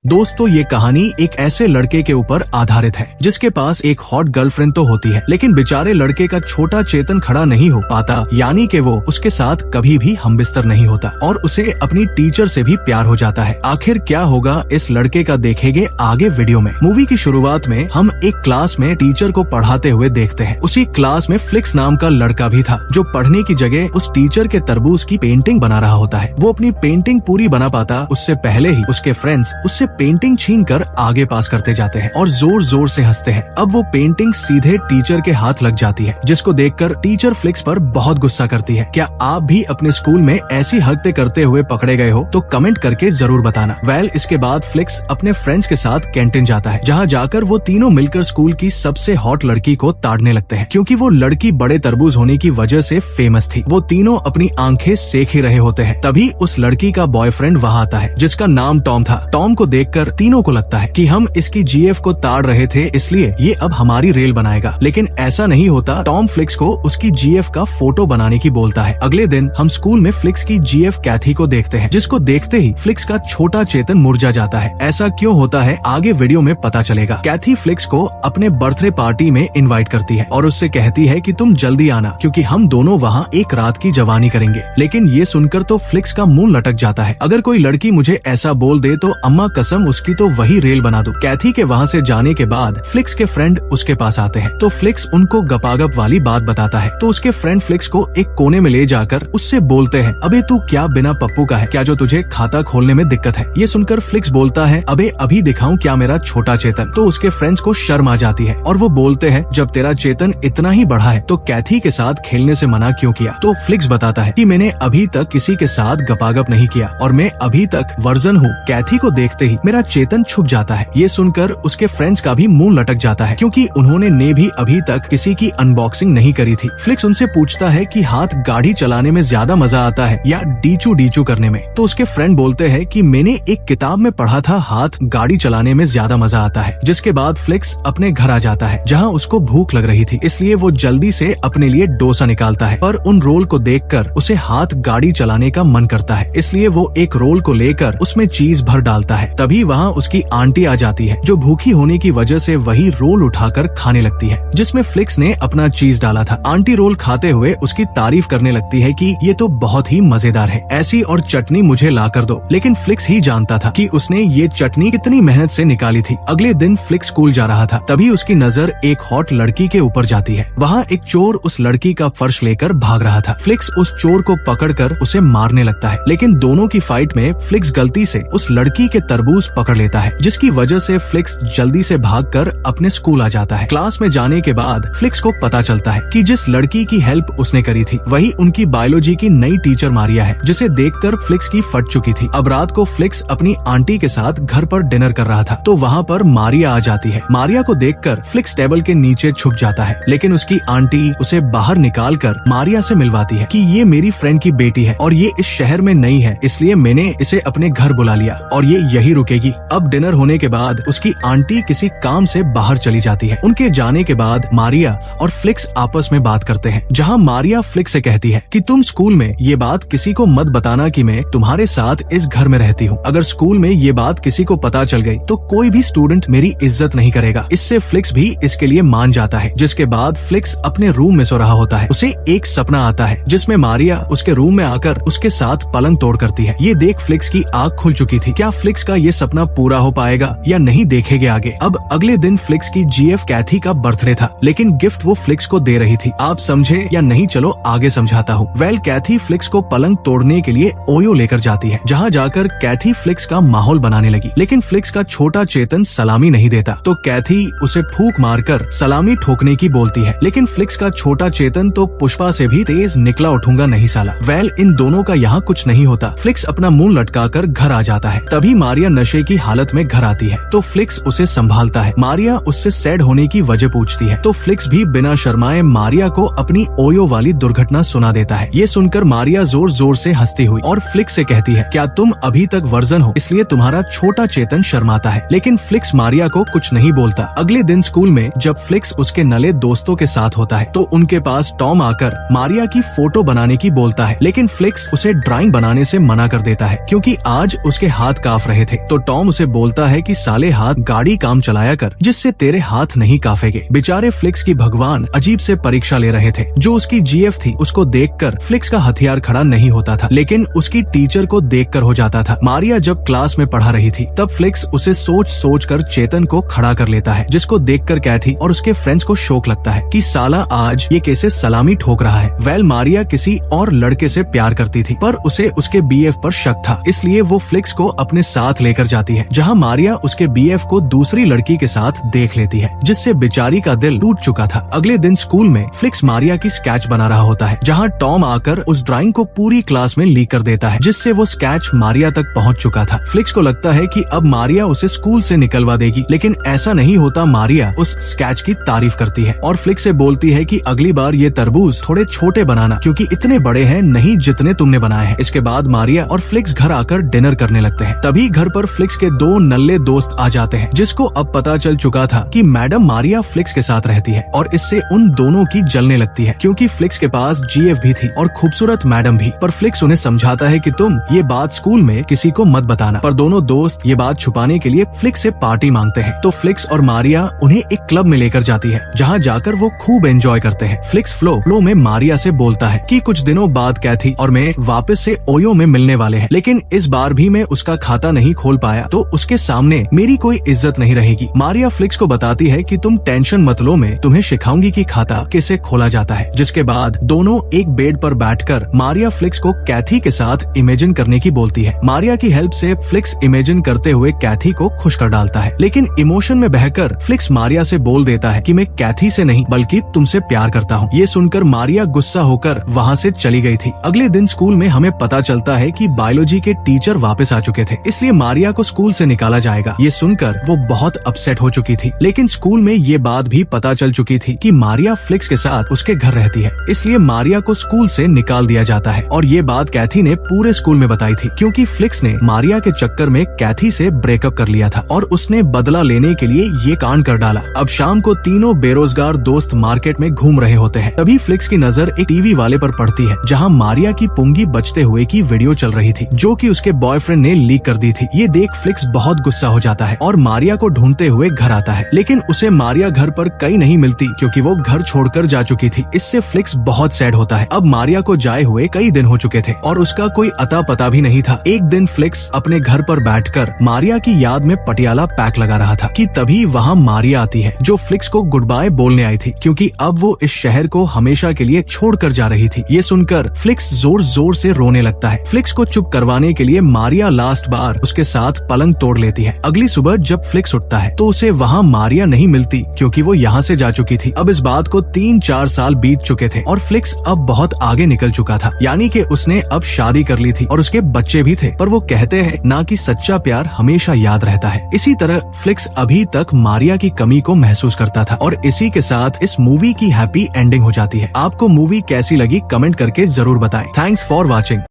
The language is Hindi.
दोस्तों ये कहानी एक ऐसे लड़के के ऊपर आधारित है जिसके पास एक हॉट गर्लफ्रेंड तो होती है, लेकिन बेचारे लड़के का छोटा चेतन खड़ा नहीं हो पाता, यानी कि वो उसके साथ कभी भी हमबिस्तर नहीं होता और उसे अपनी टीचर से भी प्यार हो जाता है। आखिर क्या होगा इस लड़के का देखेंगे आगे वीडियो में। मूवी की शुरुआत में हम एक क्लास में टीचर को पढ़ाते हुए देखते हैं। उसी क्लास में फ्लिक्स नाम का लड़का भी था जो पढ़ने की जगह उस टीचर के तरबूज की पेंटिंग बना रहा होता है। वो अपनी पेंटिंग पूरी बना पाता उससे पहले ही उसके फ्रेंड्स उससे पेंटिंग छीनकर आगे पास करते जाते हैं और जोर जोर से हंसते हैं। अब वो पेंटिंग सीधे टीचर के हाथ लग जाती है, जिसको देखकर टीचर फ्लिक्स पर बहुत गुस्सा करती है। क्या आप भी अपने स्कूल में ऐसी हरकतें करते हुए पकड़े गए हो तो कमेंट करके जरूर बताना। इसके बाद फ्लिक्स अपने फ्रेंड्स के साथ कैंटीन जाता है, जहाँ जाकर वो तीनों मिलकर स्कूल की सबसे हॉट लड़की को ताड़ने लगते हैं, क्योंकि वो लड़की बड़े तरबूज होने की वजह से फेमस थी। वो तीनों अपनी आंखें सेक ही रहे होते हैं, तभी उस लड़की का बॉयफ्रेंड वहाँ आता है जिसका नाम टॉम था। टॉम को देखकर तीनों को लगता है कि हम इसकी जीएफ को ताड़ रहे थे, इसलिए ये अब हमारी रेल बनाएगा, लेकिन ऐसा नहीं होता। टॉम फ्लिक्स को उसकी जीएफ का फोटो बनाने की बोलता है। अगले दिन हम स्कूल में फ्लिक्स की जीएफ कैथी को देखते हैं, जिसको देखते ही फ्लिक्स का छोटा चेतन मुरझा जाता है। ऐसा क्यों होता है आगे वीडियो में पता चलेगा। कैथी फ्लिक्स को अपने बर्थडे पार्टी में इनवाइट करती है और उससे कहती है कि तुम जल्दी आना, क्योंकि हम दोनों वहाँ एक रात की जवानी करेंगे। लेकिन ये सुनकर तो फ्लिक्स का मुंह लटक जाता है। अगर कोई लड़की मुझे ऐसा बोल दे तो अम्मा कसम उसकी तो वही रेल बना दो। कैथी के वहाँ से जाने के बाद फ्लिक्स के फ्रेंड उसके पास आते हैं, तो फ्लिक्स उनको गपागप वाली बात बताता है। तो उसके फ्रेंड फ्लिक्स को एक कोने में ले जाकर उससे बोलते हैं, अबे तू क्या बिना पप्पू का है क्या जो तुझे खाता खोलने में दिक्कत है। ये सुनकर फ्लिक्स बोलता है, अबे अभी दिखाऊं क्या मेरा छोटा चेतन। तो उसके फ्रेंड्स को शर्म आ जाती है और वो बोलते हैं, जब तेरा चेतन इतना ही बढ़ा है तो कैथी के साथ खेलने से मना क्यों किया। तो फ्लिक्स बताता है कि मैंने अभी तक किसी के साथ गपागप नहीं किया और मैं अभी तक वर्जन हूँ। कैथी को देखते ही मेरा चेतन छुप जाता है। ये सुनकर उसके फ्रेंड्स का भी मुंह लटक जाता है, क्योंकि उन्होंने भी अभी तक किसी की अनबॉक्सिंग नहीं करी थी। फ्लिक्स उनसे पूछता है कि हाथ गाड़ी चलाने में ज्यादा मजा आता है या डीचू डीचू करने में। तो उसके फ्रेंड बोलते हैं कि मैंने एक किताब में पढ़ा था हाथ गाड़ी चलाने में ज्यादा मजा आता है। जिसके बाद फ्लिक्स अपने घर आ जाता है, जहाँ उसको भूख लग रही थी, इसलिए वो जल्दी से अपने लिए डोसा निकालता है। पर उन रोल को देखकर उसे हाथ गाड़ी चलाने का मन करता है, इसलिए वो एक रोल को लेकर उसमें चीज भर डालता है। तभी वहाँ उसकी आंटी आ जाती है, जो भूखी होने की वजह से वही रोल उठाकर खाने लगती है जिसमें फ्लिक्स ने अपना चीज डाला था। आंटी रोल खाते हुए उसकी तारीफ करने लगती है कि ये तो बहुत ही मजेदार है, ऐसी और चटनी मुझे ला कर दो। लेकिन फ्लिक्स ही जानता था कि उसने ये चटनी कितनी मेहनत से निकाली थी। अगले दिन फ्लिक्स स्कूल जा रहा था, तभी उसकी नजर एक हॉट लड़की के ऊपर जाती है। वहाँ एक चोर उस लड़की का पर्स लेकर भाग रहा था। फ्लिक्स उस चोर को पकड़कर उसे मारने लगता है, लेकिन दोनों की फाइट में फ्लिक्स गलती से उस लड़की के तरबूज पकड़ लेता है, जिसकी वजह से फ्लिक्स जल्दी से भागकर अपने स्कूल आ जाता है। क्लास में जाने के बाद फ्लिक्स को पता चलता है कि जिस लड़की की हेल्प उसने करी थी वही उनकी बायोलॉजी की नई टीचर मारिया है, जिसे देखकर फ्लिक्स की फट चुकी थी। अब रात को फ्लिक्स अपनी आंटी के साथ घर पर डिनर कर रहा था, तो वहाँ पर मारिया आ जाती है। मारिया को देखकर फ्लिक्स टेबल के नीचे छुप जाता है, लेकिन उसकी आंटी उसे बाहर निकालकर मारिया से मिलवाती है कि ये मेरी फ्रेंड की बेटी है और ये इस शहर में नई है, इसलिए मैंने इसे अपने घर बुला लिया और ये यही रुकेगी। अब डिनर होने के बाद उसकी आंटी किसी काम से बाहर चली जाती है। उनके जाने के बाद मारिया और फ्लिक्स आपस में बात करते हैं, जहाँ मारिया फ्लिक्स से कहती है कि तुम स्कूल में ये बात किसी को मत बताना कि मैं तुम्हारे साथ इस घर में रहती हूँ। अगर स्कूल में ये बात किसी को पता चल गई तो कोई भी स्टूडेंट मेरी इज्जत नहीं करेगा। इससे फ्लिक्स भी इसके लिए मान जाता है। जिसके बाद फ्लिक्स अपने रूम में सो रहा होता है। उसे एक सपना आता है जिसमें मारिया उसके रूम में आकर उसके साथ पलंग तोड़ करती है। ये देख फ्लिक्स की आँख खुल चुकी थी। क्या फ्लिक्स का ये सपना पूरा हो पाएगा या नहीं, देखेंगे आगे। अब अगले दिन फ्लिक्स की जीएफ कैथी का बर्थडे था, लेकिन गिफ्ट वो फ्लिक्स को दे रही थी। आप समझे या नहीं, चलो आगे समझाता हूँ। कैथी फ्लिक्स को पलंग तोड़ने के लिए ओयो लेकर जाती है, जहाँ जाकर कैथी फ्लिक्स का माहौल बनाने लगी। लेकिन फ्लिक्स का छोटा चेतन सलामी नहीं देता, तो कैथी उसे फूंक मारकर सलामी ठोकने की बोलती है। लेकिन फ्लिक्स का छोटा चेतन तो पुष्पा से भी तेज निकला उठूंगा नहीं साला। इन दोनों का यहाँ कुछ नहीं होता। फ्लिक्स अपना मुंह लटकाकर घर आ जाता है। तभी मारिया नशे की हालत में घर आती है, तो फ्लिक्स उसे संभालता है। मारिया उससे सैड होने की वजह पूछती है, तो फ्लिक्स भी बिना शर्माए मारिया को अपनी ओयो वाली दुर्घटना सुना देता है। ये सुनकर मारिया जोर जोर से हंसती हुई और फ्लिक्स से कहती है, क्या तुम अभी तक वर्जन हो, इसलिए तुम्हारा छोटा चेतन शर्माता है। लेकिन फ्लिक्स मारिया को कुछ नहीं बोलता। अगले दिन स्कूल में जब फ्लिक्स उसके नले दोस्तों के साथ होता है, तो उनके पास टॉम आकर मारिया की फोटो बनाने की बोलता है, लेकिन फ्लिक्स उसे ड्राइंग बनाने से मना कर देता है, क्योंकि आज उसके हाथ कांप रहे थे। तो तो टॉम उसे बोलता है कि साले हाथ गाड़ी काम चलाया कर, जिससे तेरे हाथ नहीं काफेगे। बेचारे फ्लिक्स की भगवान अजीब से परीक्षा ले रहे थे। जो उसकी जीएफ थी उसको देखकर फ्लिक्स का हथियार खड़ा नहीं होता था, लेकिन उसकी टीचर को देखकर हो जाता था। मारिया जब क्लास में पढ़ा रही थी तब फ्लिक्स उसे सोच सोच कर चेतन को खड़ा कर लेता है, जिसको देखकर कैथी और उसके फ्रेंड्स को शौक लगता है कि साला आज ये कैसे सलामी ठोक रहा है। वेल मारिया किसी और लड़के से प्यार करती थी, पर उसे उसके बीएफ पर शक था, इसलिए वो फ्लिक्स को अपने साथ लेकर जाती है, जहाँ मारिया उसके बीएफ को दूसरी लड़की के साथ देख लेती है, जिससे बेचारी का दिल टूट चुका था। अगले दिन स्कूल में फ्लिक्स मारिया की स्केच बना रहा होता है, जहाँ टॉम आकर उस ड्राइंग को पूरी क्लास में लीक कर देता है, जिससे वो स्केच मारिया तक पहुँच चुका था। फ्लिक्स को लगता है कि अब मारिया उसे स्कूल से निकलवा देगी, लेकिन ऐसा नहीं होता। मारिया उस स्केच की तारीफ करती है और फ्लिक्स से बोलती है कि अगली बार ये तरबूज थोड़े छोटे बनाना, क्योंकि इतने बड़े हैं नहीं जितने तुमने बनाए हैं। इसके बाद मारिया और फ्लिक्स घर आकर डिनर करने लगते हैं। तभी घर पर फ्लिक्स के दो नल्ले दोस्त आ जाते हैं, जिसको अब पता चल चुका था कि मैडम मारिया फ्लिक्स के साथ रहती है, और इससे उन दोनों की जलने लगती है, क्योंकि फ्लिक्स के पास जीएफ भी थी और खूबसूरत मैडम भी। पर फ्लिक्स उन्हें समझाता है कि तुम ये बात स्कूल में किसी को मत बताना, पर दोनों दोस्त ये बात छुपाने के लिए फ्लिक्स से पार्टी मांगते हैं। तो फ्लिक्स और मारिया उन्हें एक क्लब में लेकर जाती है, जहाँ जाकर वो खूब एंजॉय करते हैं। फ्लिक्स फ्लो में मारिया से बोलता है कि कुछ दिनों बाद कैथी और मैं वापस से ओयो में मिलने वाले हैं, लेकिन इस बार भी मैं उसका खाता नहीं खोल पाया तो उसके सामने मेरी कोई इज्जत नहीं रहेगी। मारिया फ्लिक्स को बताती है कि तुम टेंशन मत लो, मैं तुम्हें सिखाऊंगी कि खाता कैसे खोला जाता है। जिसके बाद दोनों एक बेड पर बैठकर मारिया फ्लिक्स को कैथी के साथ इमेजिन करने की बोलती है। मारिया की हेल्प से फ्लिक्स इमेजिन करते हुए कैथी को खुश कर डालता है, लेकिन इमोशन में बहकर फ्लिक्स मारिया से बोल देता है कि मैं कैथी से नहीं बल्कि तुमसे प्यार करता हूँ। ये सुनकर मारिया गुस्सा होकर वहाँ से चली गई थी। अगले दिन स्कूल में हमें पता चलता है कि बायोलॉजी के टीचर वापस आ चुके थे, इसलिए मारिया को स्कूल से निकाला जाएगा। ये सुनकर वो बहुत अपसेट हो चुकी थी, लेकिन स्कूल में ये बात भी पता चल चुकी थी कि मारिया फ्लिक्स के साथ उसके घर रहती है, इसलिए मारिया को स्कूल से निकाल दिया जाता है। और ये बात कैथी ने पूरे स्कूल में बताई थी, क्योंकि फ्लिक्स ने मारिया के चक्कर में कैथी से ब्रेकअप कर लिया था और उसने बदला लेने के लिए ये कांड कर डाला। अब शाम को तीनों बेरोजगार दोस्त मार्केट में घूम रहे होते हैं। तभी फ्लिक्स की नजर एक टीवी वाले पर पड़ती है, जहां मारिया की पुंगी बचते हुए की वीडियो चल रही थी, जो कि उसके बॉयफ्रेंड ने लीक कर दी थी। ये देख फ्लिक्स बहुत गुस्सा हो जाता है और मारिया को ढूंढते हुए घर आता है, लेकिन उसे मारिया घर पर कहीं नहीं मिलती, क्योंकि वो घर छोड़कर जा चुकी थी। इससे फ्लिक्स बहुत सैड होता है। अब मारिया को जाए हुए कई दिन हो चुके थे और उसका कोई अता पता भी नहीं था। एक दिन फ्लिक्स अपने घर पर बैठकर मारिया की याद में पटियाला पैक लगा रहा था कि तभी वहाँ मारिया आती है, जो फ्लिक्स को गुड बाय बोलने आई थी, क्योंकि अब वो इस शहर को हमेशा के लिए छोड़कर जा रही थी। ये सुनकर फ्लिक्स जोर जोर से रोने लगता है। फ्लिक्स को चुप करवाने के लिए मारिया लास्ट बार उसके साथ पलंग तोड़ लेती है। अगली सुबह जब फ्लिक्स उठता है तो उसे वहाँ मारिया नहीं मिलती, क्योंकि वो यहाँ से जा चुकी थी। अब इस बात को 3-4 साल बीत चुके थे और फ्लिक्स अब बहुत आगे निकल चुका था, यानी कि उसने अब शादी कर ली थी और उसके बच्चे भी थे। पर वो कहते हैं ना कि सच्चा प्यार हमेशा याद रहता है। इसी तरह फ्लिक्स अभी तक मारिया की कमी को महसूस करता था और इसी के साथ इस मूवी की हैप्पी एंडिंग हो जाती है। आपको मूवी कैसी लगी कमेंट करके जरूर बताएं। Thanks for watching.